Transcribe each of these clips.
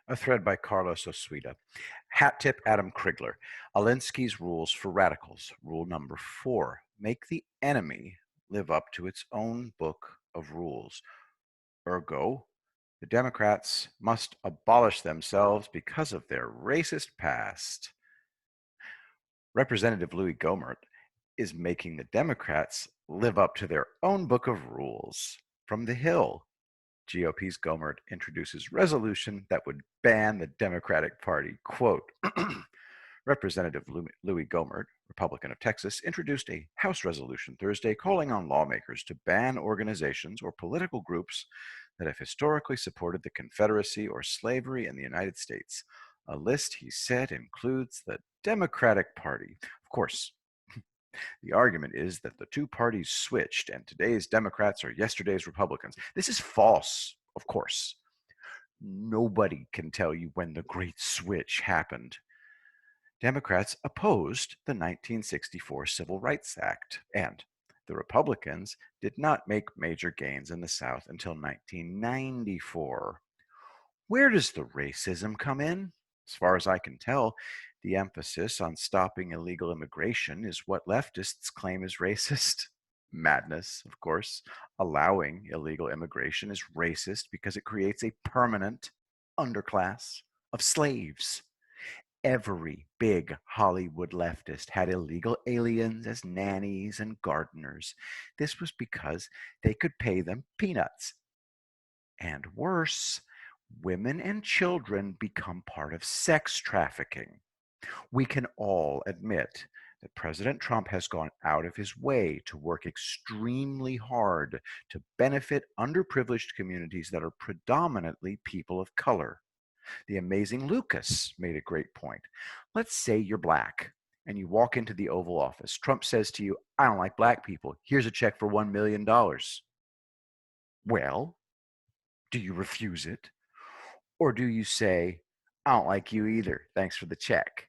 A thread by Carlos Osuita. Hat tip Adam Krigler. Alinsky's rules for radicals. Rule number 4. Make the enemy live up to its own book of rules. Ergo, the Democrats must abolish themselves because of their racist past. Representative Louis Gohmert is making the Democrats live up to their own book of rules. From the Hill, GOP's Gohmert introduces resolution that would ban the Democratic Party. Quote, Representative Louis Gohmert, Republican of Texas, introduced a House resolution Thursday calling on lawmakers to ban organizations or political groups that have historically supported the Confederacy or slavery in the United States. A list, he said, includes the Democratic Party. Of course, the argument is that the two parties switched and today's Democrats are yesterday's Republicans. This is false, of course. Nobody can tell you when the great switch happened. Democrats opposed the 1964 Civil Rights Act, and the Republicans did not make major gains in the South until 1994. Where does the racism come in? As far as I can tell, the emphasis on stopping illegal immigration is what leftists claim is racist. Madness, of course. Allowing illegal immigration is racist because it creates a permanent underclass of slaves. Every big Hollywood leftist had illegal aliens as nannies and gardeners. This was because they could pay them peanuts. And worse, women and children become part of sex trafficking. We can all admit that President Trump has gone out of his way to work extremely hard to benefit underprivileged communities that are predominantly people of color. The amazing Lucas made a great point. Let's say you're black and you walk into the Oval Office. Trump says to you, I don't like black people. Here's a check for $1 million. Well, do you refuse it? Or do you say, I don't like you either. Thanks for the check.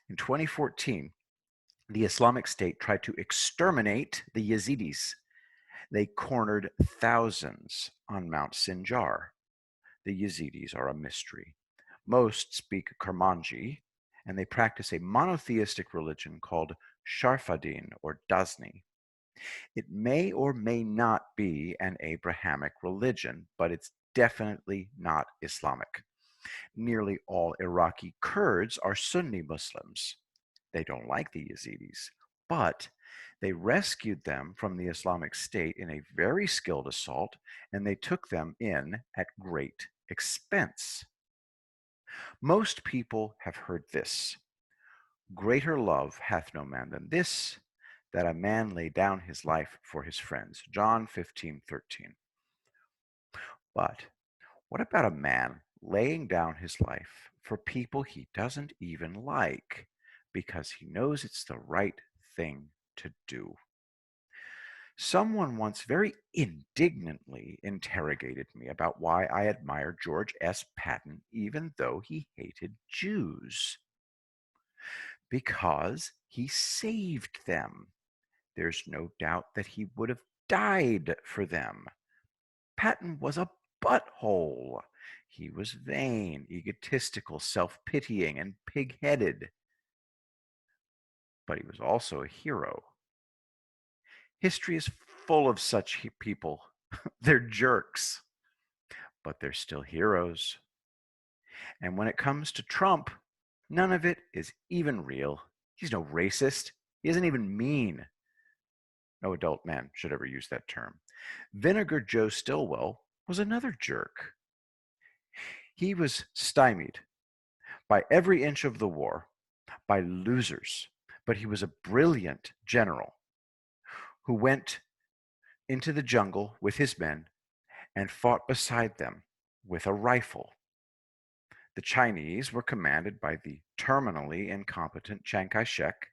In 2014, the Islamic State tried to exterminate the Yazidis. They cornered thousands on Mount Sinjar. The Yazidis are a mystery. Most speak Kurmanji, and they practice a monotheistic religion called Sharfadin or Dazni. It may or may not be an Abrahamic religion, but it's definitely not Islamic. Nearly all Iraqi Kurds are Sunni Muslims. They don't like the Yazidis, but they rescued them from the Islamic State in a very skilled assault, and they took them in at great expense. Most people have heard this: greater love hath no man than this, that a man lay down his life for his friends. John 15:13. But what about a man laying down his life for people he doesn't even like because he knows it's the right thing to do? Someone once very indignantly interrogated me about why I admire George S. Patton even though he hated Jews. Because he saved them. There's no doubt that he would have died for them. Patton was a butthole. He was vain, egotistical, self-pitying, and pig-headed. But he was also a hero. History is full of such people. They're jerks, but they're still heroes. And when it comes to Trump, none of it is even real. He's no racist. He isn't even mean. No adult man should ever use that term. Vinegar Joe Stilwell was another jerk. He was stymied by every inch of the war, by losers, but he was a brilliant general who went into the jungle with his men and fought beside them with a rifle. The Chinese were commanded by the terminally incompetent Chiang Kai-shek,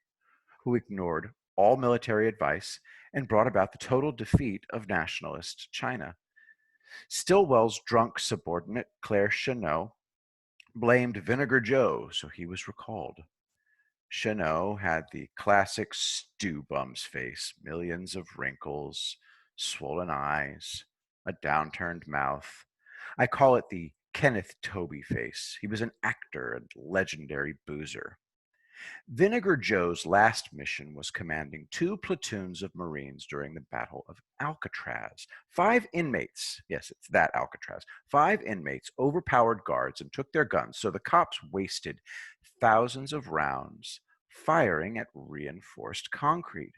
who ignored all military advice and brought about the total defeat of nationalist China. Stilwell's drunk subordinate, Claire Chennault, blamed Vinegar Joe, so he was recalled. Chennault had the classic stew bum's face, millions of wrinkles, swollen eyes, a downturned mouth. I call it the Kenneth Tobyface. He was an actor and legendary boozer. Vinegar Joe's last mission was commanding 2 platoons of Marines during the Battle of Alcatraz. 5 inmates, yes, it's that Alcatraz, 5 inmates overpowered guards and took their guns, so the cops wasted thousands of rounds firing at reinforced concrete.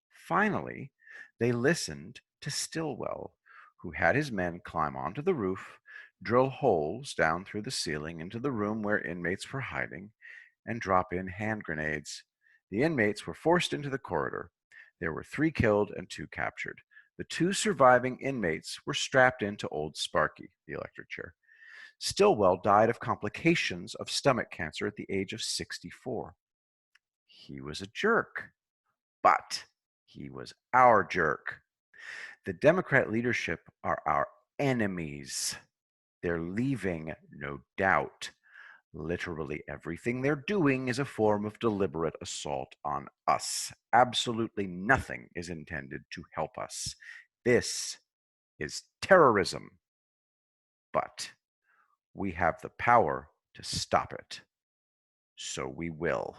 Finally, they listened to Stillwell, who had his men climb onto the roof, drill holes down through the ceiling into the room where inmates were hiding, and drop in hand grenades. The inmates were forced into the corridor. There were 3 killed and 2 captured. The 2 surviving inmates were strapped into old Sparky, the electric chair. Stillwell died of complications of stomach cancer at the age of 64. He was a jerk, but he was our jerk. The Democrat leadership are our enemies. They're leaving, no doubt. Literally everything they're doing is a form of deliberate assault on us. Absolutely nothing is intended to help us. This is terrorism. But we have the power to stop it. So we will.